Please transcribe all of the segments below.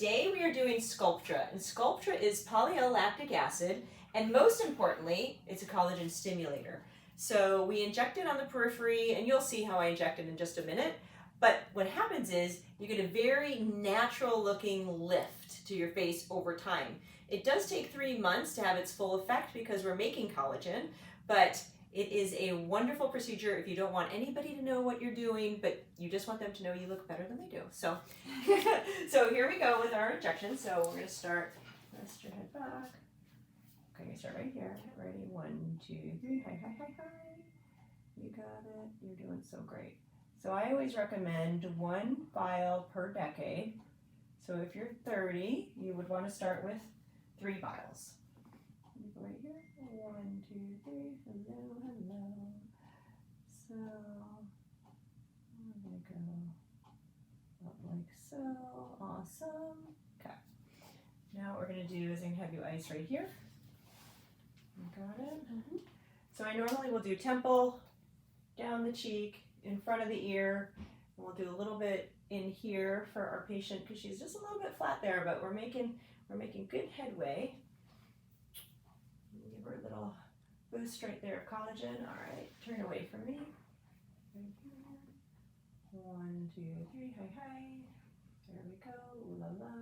today we are doing Sculptra, and Sculptra is poly-L-lactic acid, and most importantly, it's a collagen stimulator. So we inject it on the periphery, and you'll see how I inject it in just a minute. But what happens is you get a very natural looking lift to your face over time. It does take 3 months to have its full effect because we're making collagen, but it is a wonderful procedure if you don't want anybody to know what you're doing, but you just want them to know you look better than they do. So, so here we go with our injection. So we're going to start, rest your head back. Okay, start right here. Ready? 1, 2, 3. Hi, hi, hi, hi. You got it. You're doing so great. So I always recommend 1 vial per decade. So if you're 30, you would want to start with 3 vials. You go right here. 1, 2, 3. Hello, hello. So I'm going to go up like so. Awesome. Okay. Now what we're going to do is I'm going to have you ice right here. You got it? Mm-hmm. So I normally will do temple, down the cheek, in front of the ear, and we'll do a little bit in here for our patient because she's just a little bit flat there, but we're making good headway. Give her a little boost right there of collagen. All right, turn away from me. Right here. 1, 2, 3. Hi, hi. There we go. Ooh la la.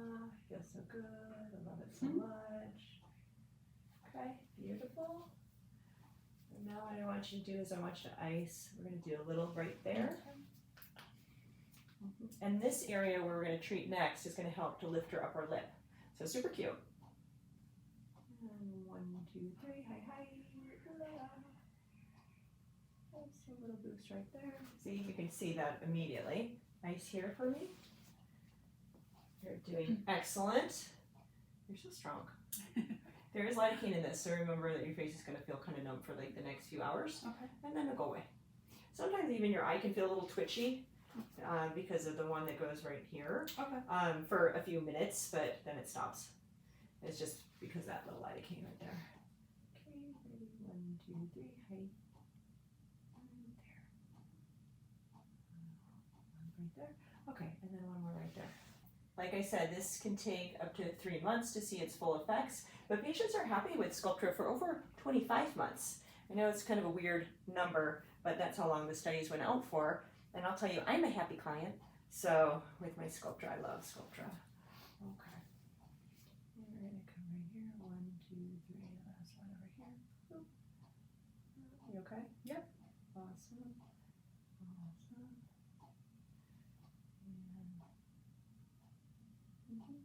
Feels so good. I love it so much. Okay, beautiful. And now what I want you to do is I want you to ice. We're going to do a little right there. And this area where we're going to treat next is going to help to lift her upper lip. So super cute. And 1, 2, 3. Hi, hi. That's a little boost right there. See, you can see that immediately. Ice here for me. You're doing excellent. You're so strong. There is lidocaine in this, so remember that your face is going to feel kind of numb for like the next few hours, and then it'll go away. Sometimes even your eye can feel a little twitchy because of the one that goes right here for a few minutes, but then it stops. It's just because of that little lidocaine right there. Okay, ready? 1, 2, 3, hi. There. Right there. Okay, and then one more right there. Like I said, this can take up to 3 months to see its full effects, but patients are happy with Sculptra for over 25 months. I know it's kind of a weird number, but that's how long the studies went out for. And I'll tell you, I'm a happy client. So with my Sculptra, I love Sculptra. Okay. We're going to come right here. 1, 2, 3. Last one over here. Boop. You okay? Yep. Awesome. Awesome.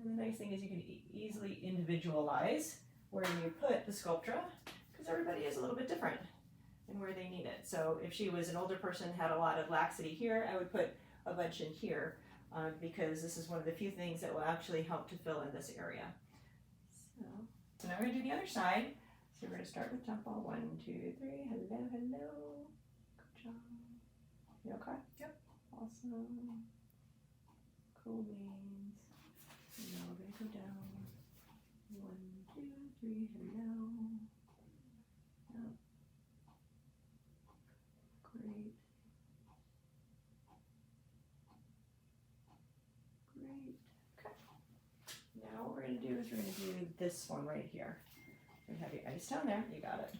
And the nice thing is you can easily individualize where you put the Sculptra because everybody is a little bit different and where they need it. So if she was an older person, had a lot of laxity here, I would put a bunch in here because this is one of the few things that will actually help to fill in this area. So now we're going to do the other side. So we're going to start with temple. 1, 2, 3. Hello, hello. Good job. You okay? Yep. Awesome. Cool beans. Now we're going to go down. 1, 2, 3, hello. Yep. Great. Great. Okay. Now what we're going to do is we're going to do this one right here. We have your ice down there. You got it.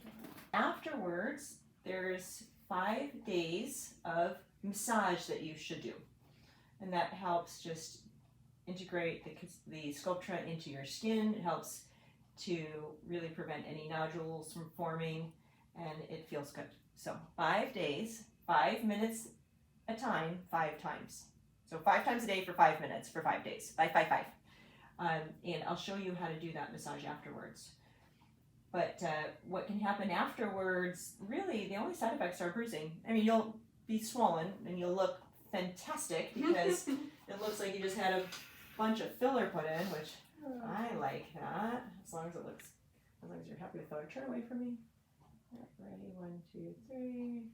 Afterwards, there's 5 days of massage that you should do. And that helps just integrate the Sculptra into your skin. It helps to really prevent any nodules from forming, and it feels good. So 5 days, 5 minutes a time, 5 times. So 5 times a day for 5 minutes for 5 days. 5, 5, 5. And I'll show you how to do that massage afterwards. But what can happen afterwards, really, the only side effects are bruising. I mean, you'll be swollen and you'll look fantastic because it looks like you just had a bunch of filler put in, which I like that. As long as you're happy with that. Turn away from me. Ready? 1, 2, 3.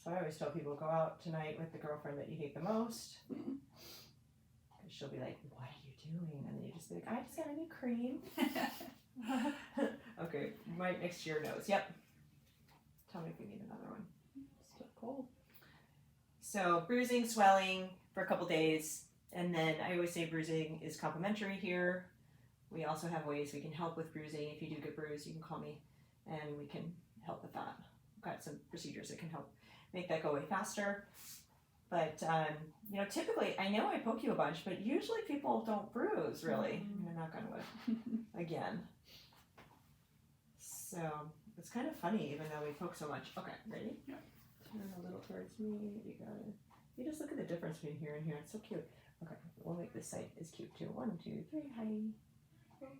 So I always tell people, go out tonight with the girlfriend that you hate the most. Because she'll be like, what are you doing? And then you just be like, I just got a new cream. Okay, right next to your nose. Yep. Tell me if you need another one. Still cold. So bruising, swelling for a couple days, And then I always say bruising is complimentary here. We also have ways we can help with bruising. If you do get bruised, you can call me and we can help with that. We've got some procedures that can help make that go away faster. But, you know, typically, I know I poke you a bunch, but usually people don't bruise, really. I'm not going to, again. So, it's kind of funny, even though we poke so much. Okay, ready? Yeah. Turn a little towards me. You got it. You just look at the difference between here and here. It's so cute. Okay, we'll make this side as cute, too. 1, 2, 3, hi. Okay.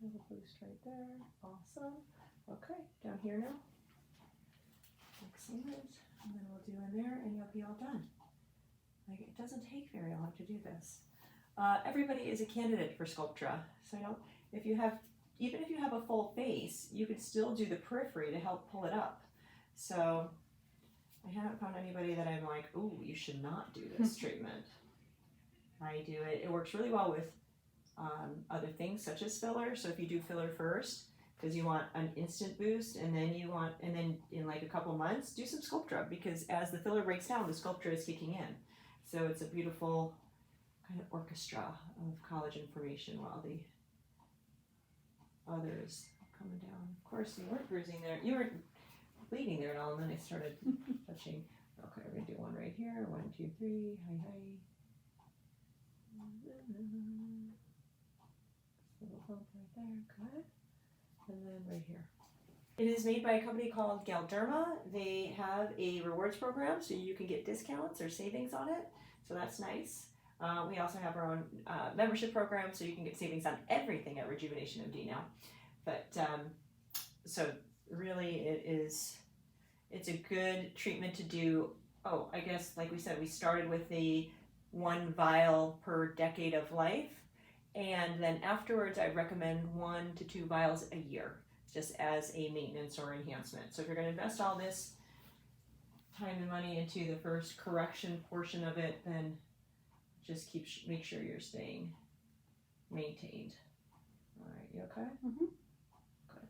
A little boost right there. Awesome. Okay, down here now. Excellent. And then we'll do in there and you'll be all done. Like, it doesn't take very long to do this. Everybody is a candidate for Sculptra. So even if you have a full face, you could still do the periphery to help pull it up. So I haven't found anybody that I'm like, ooh, you should not do this treatment. I do it. It works really well with other things such as filler. So if you do filler first, because you want an instant boost, and then in like a couple months, do some Sculptra, because as the filler breaks down, the Sculptra is kicking in. So it's a beautiful kind of orchestra of collagen formation while the others are coming down. Of course, you weren't bruising there. You weren't bleeding there at all, and then I started touching. Okay, we're gonna do one right here. 1, 2, 3. Hi, hi. Little bump right there. Good. And then right here. It is made by a company called Galderma. They have a rewards program, so you can get discounts or savings on it. So that's nice. We also have our own membership program, so you can get savings on everything at RejuvenationMD now. But so really, it's a good treatment to do. Oh, I guess like we said, we started with the 1 vial per decade of life. And then afterwards, I recommend 1 to 2 vials a year, just as a maintenance or enhancement. So if you're going to invest all this time and money into the first correction portion of it, then just make sure you're staying maintained. All right, you okay? Mm-hmm. Good.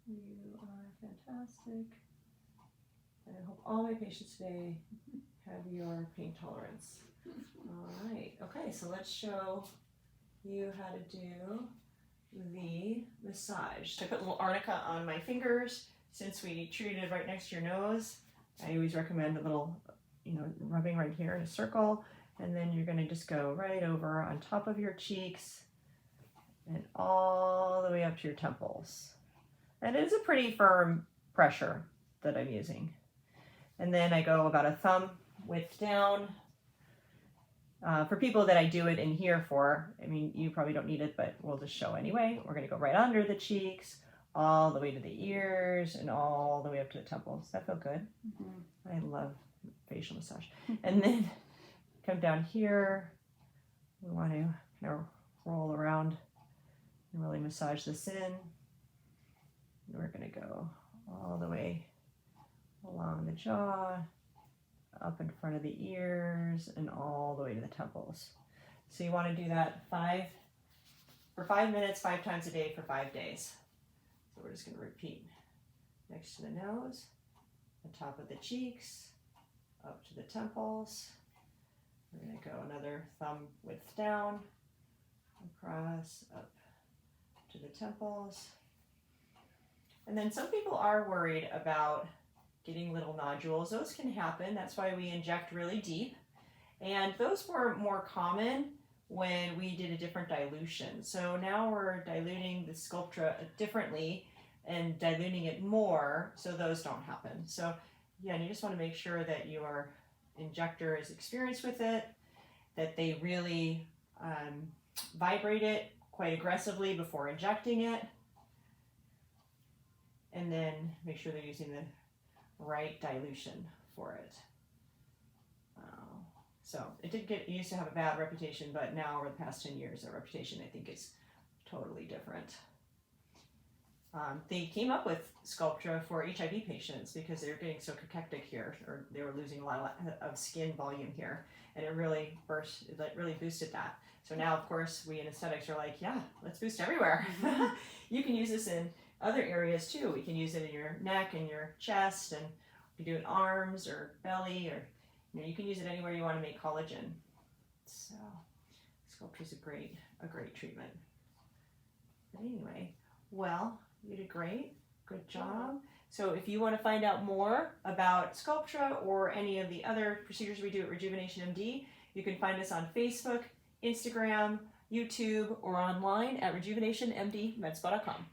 You are fantastic. And I hope all my patients today have your pain tolerance. All right, okay, so let's show you how to do the massage. So I put a little arnica on my fingers. Since we treated right next to your nose, I always recommend a little, rubbing right here in a circle, and then you're gonna just go right over on top of your cheeks and all the way up to your temples. And it is a pretty firm pressure that I'm using. And then I go about a thumb width down. For people that I do it in here for, I mean, you probably don't need it, but we'll just show anyway. We're going to go right under the cheeks, all the way to the ears, and all the way up to the temples. Does that feel good? Mm-hmm. I love facial massage. And then come down here. We want to kind of roll around and really massage this in. And we're going to go all the way along the jaw, up in front of the ears, and all the way to the temples. So you want to do that for 5 minutes, 5 times a day for 5 days. So we're just going to repeat. Next to the nose, the top of the cheeks, up to the temples. We're going to go another thumb width down, across, up to the temples. And then some people are worried about getting little nodules. Those can happen. That's why we inject really deep. And those were more common when we did a different dilution. So now we're diluting the Sculptra differently and diluting it more so those don't happen. So yeah, and you just want to make sure that your injector is experienced with it, that they really vibrate it quite aggressively before injecting it, and then make sure they're using the right dilution for it. So it used to have a bad reputation, but now over the past 10 years, their reputation I think is totally different. They came up with Sculptra for HIV patients because they were getting so cachectic here, or they were losing a lot of skin volume here, and it really boosted that. So now, of course, we in aesthetics are like, yeah, let's boost everywhere. You can use this in other areas too. We can use it in your neck and your chest, and we can do it in arms or belly or You know, you can use it anywhere you want to make collagen. So Sculptra is a great treatment. But anyway, well, you did great. Good job. So if you want to find out more about Sculptra or any of the other procedures we do at Rejuvenation MD, you can find us on Facebook, Instagram, YouTube, or online at rejuvenationmdmedspa.com.